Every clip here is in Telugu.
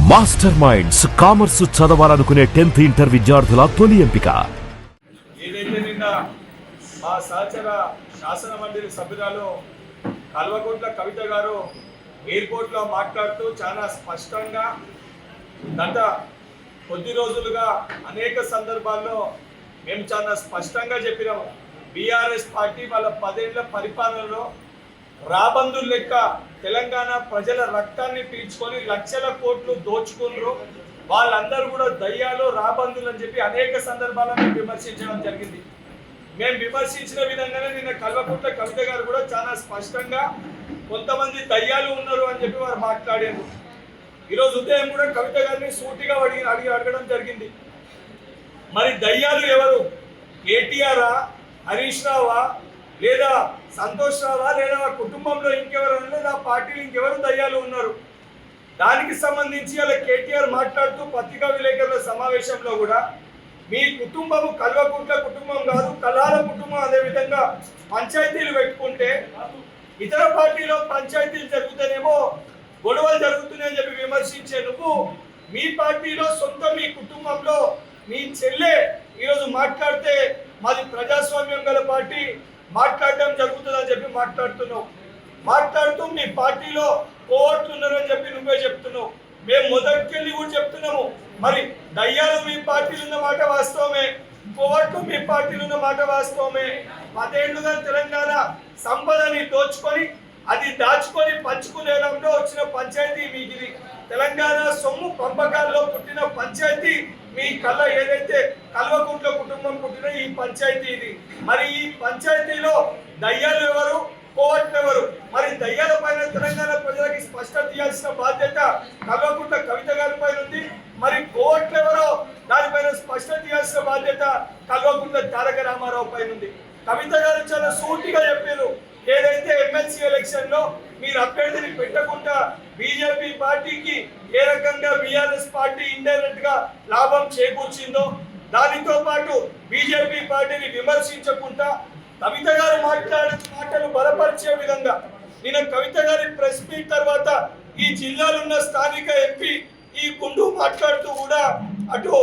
మాస్టర్ మైండ్స్ కామర్స్ చదవాలనుకునే 10th ఇంటర్ విద్యార్థుల తొలి ఎంపిక. ఏదైతే నిన్న మా సహచర శాసన మండలి సభ్యురాలు కల్వకుంట్ల కవిత గారు ఎయిర్పోర్ట్లో మాట్లాడుతూ చాలా స్పష్టంగా గత కొద్ది రోజులుగా అనేక సందర్భాల్లో మేము చాలా స్పష్టంగా చెప్పినాము, బీఆర్ఎస్ పార్టీ వాళ్ళ 10 ఏళ్ల పరిపాలనలో రాబందుల లెక్క తెలంగాణ ప్రజల రక్తాన్ని పీల్చుకొని లక్షల కోట్లు దోచుకున్నారు, వాళ్ళందరూ కూడా దయ్యాలు రాబందులు అని చెప్పి అనేక సందర్భాల్లో మేము విమర్శించడం జరిగింది. మేము విమర్శించిన విధంగానే నిన్న కల్వకుంట్ల కవిత గారు కూడా చాలా స్పష్టంగా కొంతమంది దయ్యాలు ఉన్నారు అని చెప్పి వారు మాట్లాడారు. ఈరోజు ఉదయం కూడా కవిత గారిని సూటిగా అడగడం జరిగింది, మరి దయ్యాలు ఎవరు? కేటీఆరా, హరీష్ రావా, లేదా సంతోష్ రావా, లేదా కుటుంబంలో ఇంకెవరు, లేదా పార్టీలు ఇంకెవరు దయ్యాలు ఉన్నారు? దానికి సంబంధించి అలా కేటీఆర్ మాట్లాడుతూ పత్రికా విలేకరుల సమావేశంలో కూడా మీ కుటుంబము కల్వకుంట్ల కుటుంబం కాదు, కల్హాల కుటుంబం, అదేవిధంగా పంచాయతీలు పెట్టుకుంటే ఇతర పార్టీలో పంచాయతీలు జరుగుతానేమో గొడవలు జరుగుతున్నాయని చెప్పి విమర్శించే నువ్వు మీ పార్టీలో సొంత మీ కుటుంబంలో మీ చెల్లె ఈరోజు మాట్లాడితే మాది ప్రజాస్వామ్యం గల పార్టీ, మాట్లాడడం జరుగుతుందని చెప్పి మాట్లాడుతూ మీ పార్టీలో కోవట్లు ఉన్నారని చెప్పి నువ్వే చెప్తున్నావు. మేము మొదటికెళ్ళి కూడా చెప్తున్నాము, మరి దయ్యాలు మీ పార్టీలు ఉన్న మాట వాస్తవమే, కోవట్లు మీ పార్టీలు ఉన్న మాట వాస్తవమే. 10 ఏళ్లుగా తెలంగాణ సంపదని దోచుకొని అది దాచుకొని పంచుకునేలో వచ్చిన పంచాయతీ మీది. తెలంగాణ సొమ్ము పంపకాల్లో పుట్టిన పంచాయతీ మీ కళ్ళ ఏదైతే కల్వకుంట్ల కుటుంబం పుట్టిన ఈ పంచాయతీ ఇది. మరి ఈ పంచాయతీలో దయ్యాలు ఎవరు, కోవట్లు ఎవరు? మరి దయ్యాల పైన తెలంగాణ ప్రజలకి స్పష్టత ఇవ్వాల్సిన బాధ్యత కల్వకుంట్ల కవిత గారి పైన ఉంది. మరి కోవట్లు ఎవరో దానిపైన స్పష్టత ఇవ్వాల్సిన బాధ్యత కల్వకుంట్ల తారక రామారావు పైన ఉంది. కవిత గారు చాలా సూటిగా చెప్పారు, ఏదైతే ఎమ్మెల్సీ ఎలక్షన్ లో మీరు అభ్యర్థిని పెట్టకుండా బీజేపీ పార్టీకి ఏ రకంగా బీఆర్ఎస్ పార్టీ ఇండైరెక్ట్ గా లాభం చేకూర్చిందో, దానితో పాటు బీజేపీ పార్టీని విమర్శించకుండా కవిత గారు మాట్లాడే మాటలు బలపరిచే విధంగా నిన్న కవిత గారి ప్రెస్ మీట్ తర్వాత ఈ జిల్లాలో ఉన్న స్థానిక ఎంపీ ఈ గుండు మాట్లాడుతూ కూడా అటు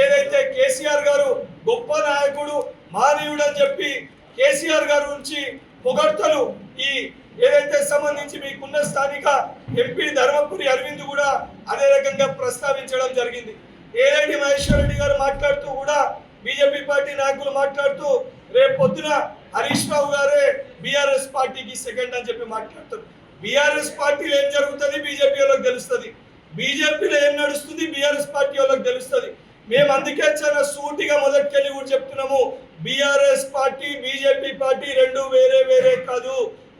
ఏదైతే కేసీఆర్ గారు గొప్ప నాయకుడు, మానవుడు అని చెప్పి కేసీఆర్ గారి నుంచి పొగడ్తలు ఈ ఏదైతే సంబంధించి మీకున్న స్థానిక ఎంపీ ధర్మపురి అరవింద్ కూడా అదే రకంగా ప్రస్తావించడం జరిగింది. ఏరెడ్డి మహేశ్వర్ రెడ్డి గారు మాట్లాడుతూ కూడా బీజేపీ పార్టీ నాయకులు మాట్లాడుతూ రేపు పొద్దున హరీష్ రావు గారే బీఆర్ఎస్ పార్టీకి సెకండ్ అని చెప్పి మాట్లాడుతారు. బీఆర్ఎస్ పార్టీలో ఏం జరుగుతుంది బీజేపీ వాళ్ళకి తెలుస్తుంది, బీజేపీలో ఏం నడుస్తుంది బీఆర్ఎస్ పార్టీ వాళ్ళకి తెలుస్తుంది. మేము అందుకే చాలా సూటిగా మొదటికెళ్ళి కూడా చెప్తున్నాము, బీఆర్ఎస్ పార్టీ బీజేపీ పార్టీ రెండు వేరే వేరే కాదు,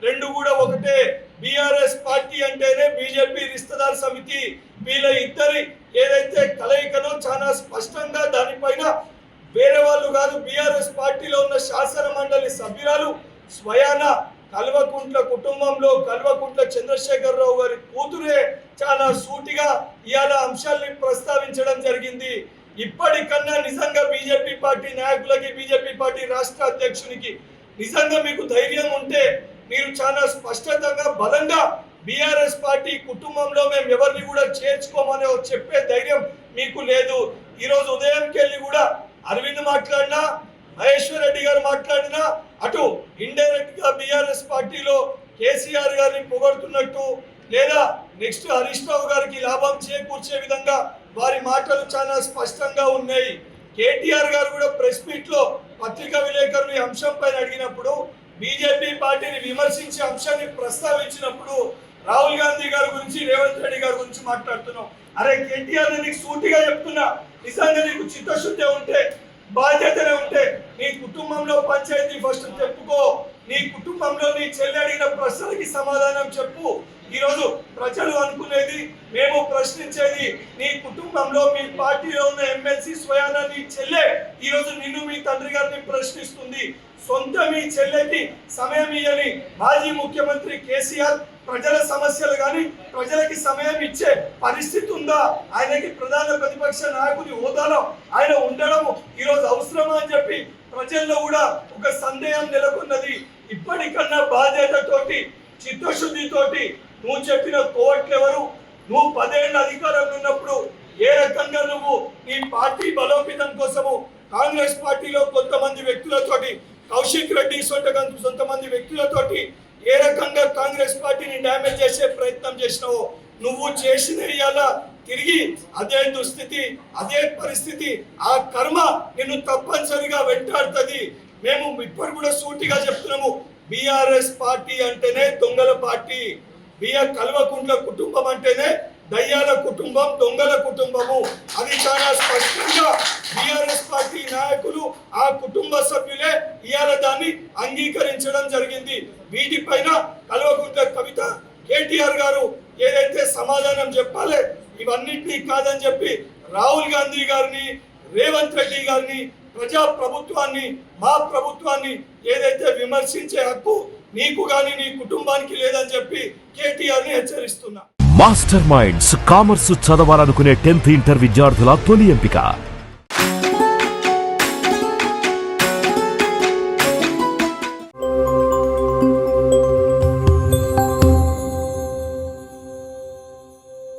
రెండు కూడా ఒకటే. బీఆర్ఎస్ పార్టీ అంటేనే బీజేపీ రిస్తదార్ సమితి, వీళ్ళ ఇద్దరి ఏదైతే కలయికనో చాలా స్పష్టంగా దానిపైన వేరే వాళ్ళు కాదు. బీఆర్ఎస్ పార్టీలో ఉన్న శాసన మండలి సభ్యురాలు స్వయాన కల్వకుంట్ల కుటుంబంలో కల్వకుంట్ల చంద్రశేఖరరావు గారి కూతురే చాలా సూటిగా ఇవాళ అంశాల్ని ప్రస్తావించడం జరిగింది. ఇప్పటికన్నా నిజంగా బీజేపీ పార్టీ నాయకులకి, బీజేపీ పార్టీ రాష్ట్ర అధ్యక్షునికి నిజంగా మీకు ధైర్యం ఉంటే మీరు చాలా స్పష్టంగా బలంగా బీఆర్ఎస్ పార్టీ కుటుంబంలో మేము ఎవరిని కూడా చేర్చుకోమని చెప్పే ధైర్యం మీకు లేదు. ఈరోజు ఉదయంకి వెళ్ళి కూడా అరవింద్ మాట్లాడినా, మహేశ్వర్ రెడ్డి గారు మాట్లాడినా అటు ఇండైరెక్ట్ గా బీఆర్ఎస్ పార్టీలో కేసీఆర్ గారిని పొగడుతున్నట్టు లేదా నెక్స్ట్ హరీష్ రావు గారికి లాభం చేకూర్చే విధంగా వారి మాటలు చాలా స్పష్టంగా ఉన్నాయి. కేటీఆర్ గారు కూడా ప్రెస్ మీట్ లో పత్రికా విలేకరులు ఈ అంశం పైన అడిగినప్పుడు, బీజేపీ పార్టీని విమర్శించే అంశాన్ని ప్రస్తావించినప్పుడు రాహుల్ గాంధీ గారి గురించి, రేవంత్ రెడ్డి గారి గురించి మాట్లాడుతున్నాం. అరే కేటీఆర్ నీకు సూటిగా చెప్తున్నా, నిజంగా నీకు చిత్తశుద్ధి ఉంటే, బాధ్యతనే ఉంటే నీ కుటుంబంలో పంచాయతీ ఫస్ట్ చెప్పుకో, నీ కుటుంబంలో నీ చెల్లి అడిగిన ప్రశ్నలకి సమాధానం చెప్పు. ఈరోజు ప్రజలు అనుకునేది, మేము ప్రశ్నించేది, నీ కుటుంబంలో మీ పార్టీలో ఉన్న ఎమ్మెల్సీ స్వయాన నీ చెల్లె ఈరోజు నిన్ను మీ తండ్రి గారిని ప్రశ్నిస్తుంది. సొంత మీ చెల్లెకి సమయం ఇయ్యని మాజీ ముఖ్యమంత్రి కేసీఆర్ ప్రజల సమస్యలు కానీ ప్రజలకి సమయం ఇచ్చే పరిస్థితి ఉందా? ఆయనకి ప్రధాన ప్రతిపక్ష నాయకుడి హోదాలో ఆయన ఉండడం ఈరోజు అవసరమా అని చెప్పి ప్రజల్లో కూడా ఒక సందేహం నెలకొన్నది. ఇప్పటికన్నా బాధ్యతతోటి, చిత్తశుద్ధితోటి నువ్వు చెప్పిన కోవట్లు ఎవరు, నువ్వు 10 ఏళ్ళ అధికారంలో ఉన్నప్పుడు ఏ రకంగా నువ్వు నీ పార్టీ బలోపేతం కోసము కాంగ్రెస్ పార్టీలో కొంతమంది వ్యక్తులతోటి కౌశిక్ రెడ్డి కొంతమంది వ్యక్తులతోటి ఏ రకంగా కాంగ్రెస్ పార్టీని డ్యామేజ్ చేసే ప్రయత్నం చేసినావో నువ్వు చేసిన ఇవాళ తిరిగి అదే దుస్థితి అదే పరిస్థితి ఆ కర్మ నిన్ను తప్పనిసరిగా వెంటాడుతుంది. మేము ఇప్పుడు కూడా సూటిగా చెప్తున్నాము, బీఆర్ఎస్ పార్టీ అంటేనే దొంగల పార్టీ, కల్వకుంట్ల కుటుంబం అంటేనే దయ్యాల కుటుంబం, దొంగల కుటుంబము. అది చాలా స్పష్టంగా బీఆర్ఎస్ పార్టీ నాయకులు ఆ కుటుంబ సభ్యులే ఇవాళ దాన్ని అంగీకరించడం జరిగింది. వీటిపైన కల్వకుంట్ల కవిత కేటీఆర్ గారు ఏదైతే సమాధానం చెప్పాలి ఇవన్నిటినీ కాదని చెప్పి రాహుల్ గాంధీ గారిని, రేవంత్ రెడ్డి గారిని, ప్రజా ప్రభుత్వాన్ని, మా ప్రభుత్వాన్ని ఏదైతే విమర్శించే హక్కు నీకు గాని నీ కుటుంబానికి లేదని చెప్పి కేటీఆర్ ని హెచ్చరిస్తున్నా. మాస్టర్ మైండ్స్ కామర్సు చదవాలనుకునే 10th ఇంటర్ విద్యార్థుల తొలి ఎంపిక